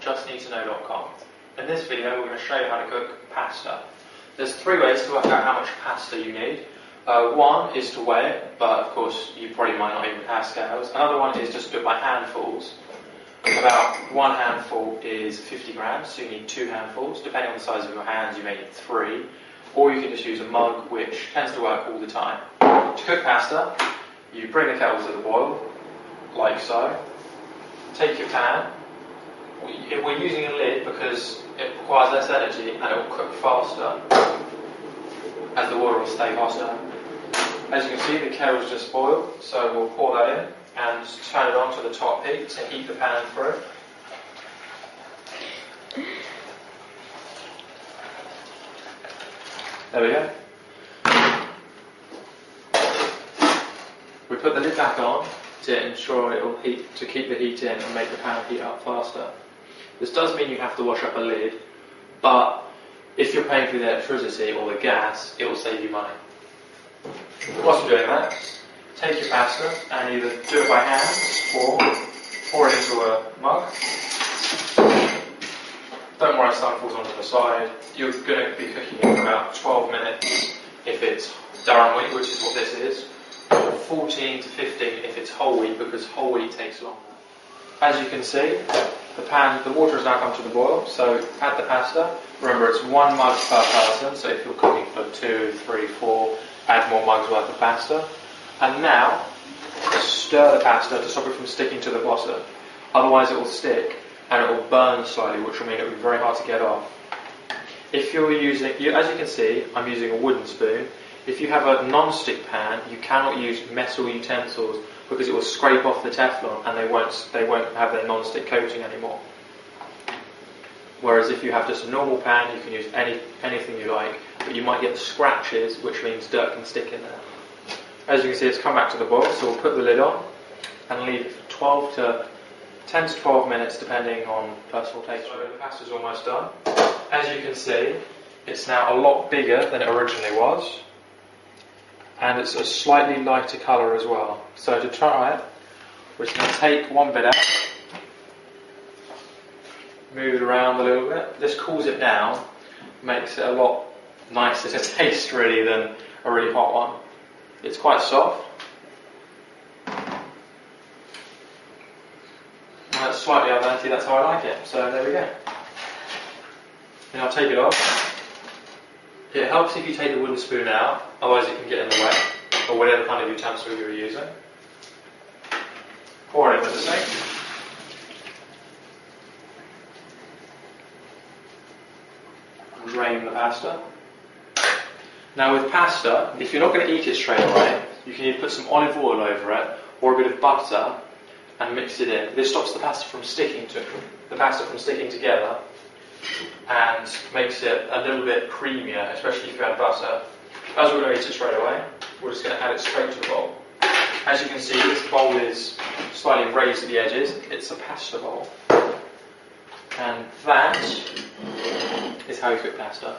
Justneedtoknow.com. In this video we're going to show you how to cook pasta. There's three ways to work out how much pasta you need. One is to weigh it, but of course you probably might not even have scales. Another one is just do it by handfuls. About one handful is 50 grams, so you need 2 handfuls. Depending on the size of your hands, you may need 3. Or you can just use a mug, which tends to work all the time. To cook pasta, you bring the kettle to the boil, like so. Take your pan. We're using a lid because it requires less energy and it will cook faster, as the water will stay hotter. As you can see, the kettle's just boiled, so we'll pour that in and turn it on to the top heat to heat the pan through. There we go. We put the lid back on to ensure it will heat, to keep the heat in and make the pan heat up faster. This does mean you have to wash up a lid, but if you're paying for the electricity or the gas, it will save you money. Whilst you're doing that, take your pasta and either do it by hand or pour it into a mug. Don't worry if some falls onto the side. You're going to be cooking it for about 12 minutes if it's durum wheat, which is what this is, or 14 to 15 if it's whole wheat, because whole wheat takes longer. As you can see, the water has now come to the boil, so add the pasta. Remember, it's 1 mug per person, so if you're cooking for 2, 3, 4, add more mugs worth of pasta. And now, stir the pasta to stop it from sticking to the bottom. Otherwise it will stick and it will burn slightly, which will mean it will be very hard to get off. If you're using, as you can see, I'm using a wooden spoon. If you have a non-stick pan, you cannot use metal utensils because it will scrape off the Teflon and they won't have their non-stick coating anymore. Whereas if you have just a normal pan, you can use anything you like, but you might get scratches, which means dirt can stick in there. As you can see, it's come back to the boil, so we'll put the lid on and leave it for 10 to 12 minutes, depending on personal taste. So the pasta's almost done. As you can see, it's now a lot bigger than it originally was, and it's a slightly lighter colour as well. So to try it, we're just going to take one bit out, move it around a little bit. This cools it down, makes it a lot nicer to taste really than a really hot one. It's quite soft. And it's slightly al dente, that's how I like it. So there we go. And I'll take it off. It helps if you take the wooden spoon out, otherwise it can get in the way, or whatever kind of utensil you're using. Pour it into the sink. Drain the pasta. Now with pasta, if you're not going to eat it straight away, you can either put some olive oil over it or a bit of butter and mix it in. This stops the pasta from sticking together and makes it a little bit creamier, especially if you add butter. As we're going to eat it straight away, we're just going to add it straight to the bowl. As you can see, this bowl is slightly raised at the edges. It's a pasta bowl. And that is how you cook pasta.